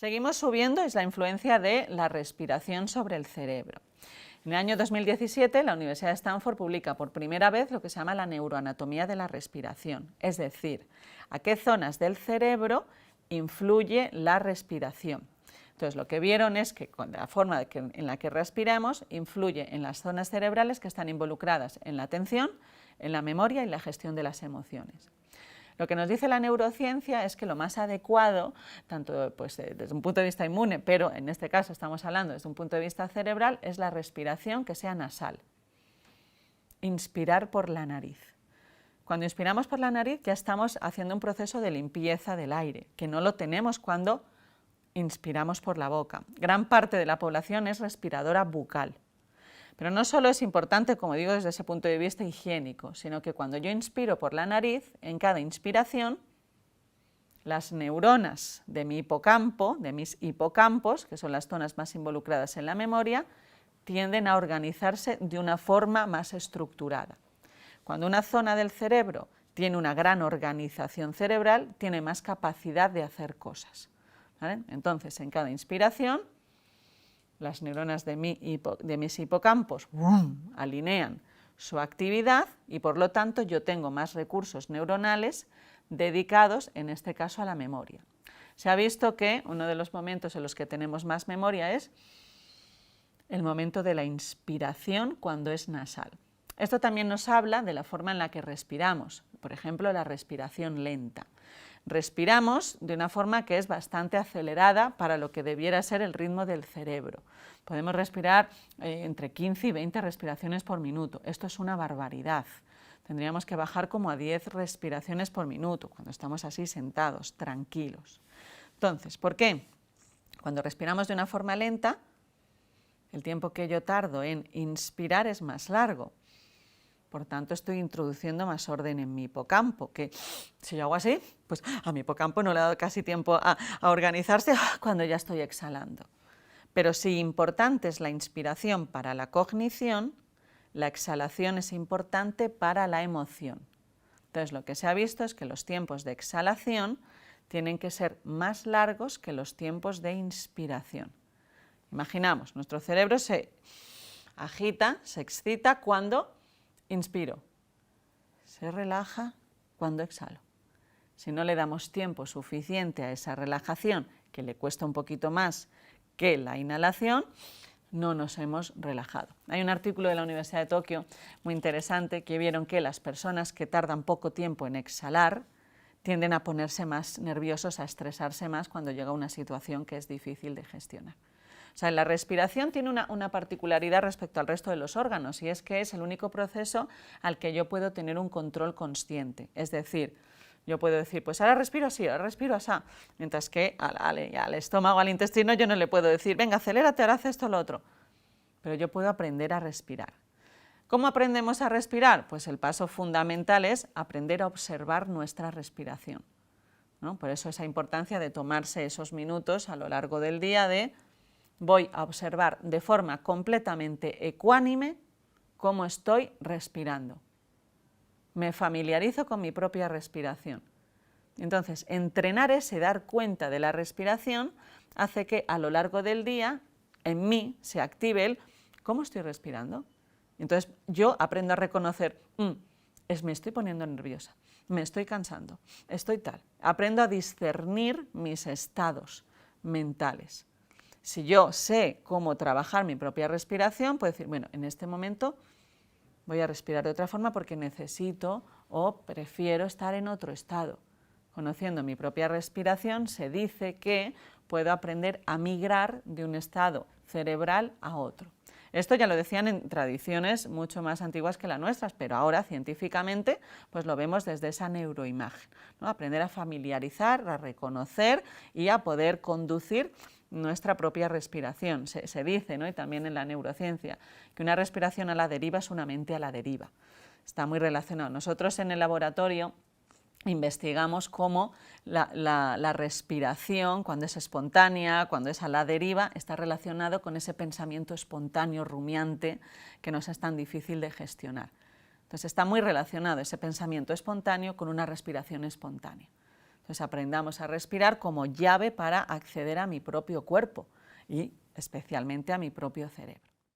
Seguimos subiendo, es la influencia de la respiración sobre el cerebro. En el año 2017, la Universidad de Stanford publica por primera vez lo que se llama la neuroanatomía de la respiración, es decir, a qué zonas del cerebro influye la respiración. Entonces, lo que vieron es que con la forma en la que respiramos influye en las zonas cerebrales que están involucradas en la atención, en la memoria y la gestión de las emociones. Lo que nos dice la neurociencia es que lo más adecuado, tanto desde un punto de vista inmune, pero en este caso estamos hablando desde un punto de vista cerebral, es la respiración que sea nasal. Inspirar por la nariz. Cuando inspiramos por la nariz ya estamos haciendo un proceso de limpieza del aire, que no lo tenemos cuando inspiramos por la boca. Gran parte de la población es respiradora bucal. Pero no solo es importante, como digo, desde ese punto de vista higiénico, sino que cuando yo inspiro por la nariz, en cada inspiración, las neuronas de mi hipocampo, de mis hipocampos, que son las zonas más involucradas en la memoria, tienden a organizarse de una forma más estructurada. Cuando una zona del cerebro tiene una gran organización cerebral, tiene más capacidad de hacer cosas, ¿vale? Entonces, en cada inspiración, las neuronas de mis hipocampos alinean su actividad y por lo tanto yo tengo más recursos neuronales dedicados, en este caso, a la memoria. Se ha visto que uno de los momentos en los que tenemos más memoria es el momento de la inspiración cuando es nasal. Esto también nos habla de la forma en la que respiramos, por ejemplo, la respiración lenta. Respiramos de una forma que es bastante acelerada para lo que debiera ser el ritmo del cerebro. Podemos respirar entre 15 y 20 respiraciones por minuto. Esto es una barbaridad. Tendríamos que bajar como a 10 respiraciones por minuto, cuando estamos así sentados, tranquilos. Entonces, ¿por qué? Cuando respiramos de una forma lenta, el tiempo que yo tardo en inspirar es más largo. Por tanto, estoy introduciendo más orden en mi hipocampo, que si yo hago así, pues a mi hipocampo no le ha dado casi tiempo a organizarse cuando ya estoy exhalando. Pero si importante es la inspiración para la cognición, la exhalación es importante para la emoción. Entonces, lo que se ha visto es que los tiempos de exhalación tienen que ser más largos que los tiempos de inspiración. Imaginamos, nuestro cerebro se agita, se excita cuando inspiro, se relaja cuando exhalo. Si no le damos tiempo suficiente a esa relajación, que le cuesta un poquito más que la inhalación, no nos hemos relajado. Hay un artículo de la Universidad de Tokio muy interesante que vieron que las personas que tardan poco tiempo en exhalar tienden a ponerse más nerviosos, a estresarse más cuando llega una situación que es difícil de gestionar. O sea, la respiración tiene una particularidad respecto al resto de los órganos y es que es el único proceso al que yo puedo tener un control consciente. Es decir, yo puedo decir, pues ahora respiro así, ahora respiro así, mientras que al estómago, al intestino, yo no le puedo decir, venga, acelérate, ahora haz esto o lo otro. Pero yo puedo aprender a respirar. ¿Cómo aprendemos a respirar? Pues el paso fundamental es aprender a observar nuestra respiración, ¿no? Por eso esa importancia de tomarse esos minutos a lo largo del día de voy a observar de forma completamente ecuánime cómo estoy respirando. Me familiarizo con mi propia respiración. Entonces, entrenar ese dar cuenta de la respiración hace que a lo largo del día en mí se active el ¿cómo estoy respirando? Entonces, yo aprendo a reconocer, me estoy poniendo nerviosa, me estoy cansando, estoy tal. Aprendo a discernir mis estados mentales. Si yo sé cómo trabajar mi propia respiración, puedo decir, bueno, en este momento voy a respirar de otra forma porque necesito o prefiero estar en otro estado. Conociendo mi propia respiración, se dice que puedo aprender a migrar de un estado cerebral a otro. Esto ya lo decían en tradiciones mucho más antiguas que las nuestras, pero ahora científicamente pues lo vemos desde esa neuroimagen, ¿no? Aprender a familiarizar, a reconocer y a poder conducir nuestra propia respiración. Se dice, ¿no? Y también en la neurociencia, que una respiración a la deriva es una mente a la deriva. Está muy relacionado. Nosotros en el laboratorio investigamos cómo la respiración, cuando es espontánea, cuando es a la deriva, está relacionado con ese pensamiento espontáneo, rumiante, que nos es tan difícil de gestionar. Entonces está muy relacionado ese pensamiento espontáneo con una respiración espontánea. Entonces aprendamos a respirar como llave para acceder a mi propio cuerpo y especialmente a mi propio cerebro.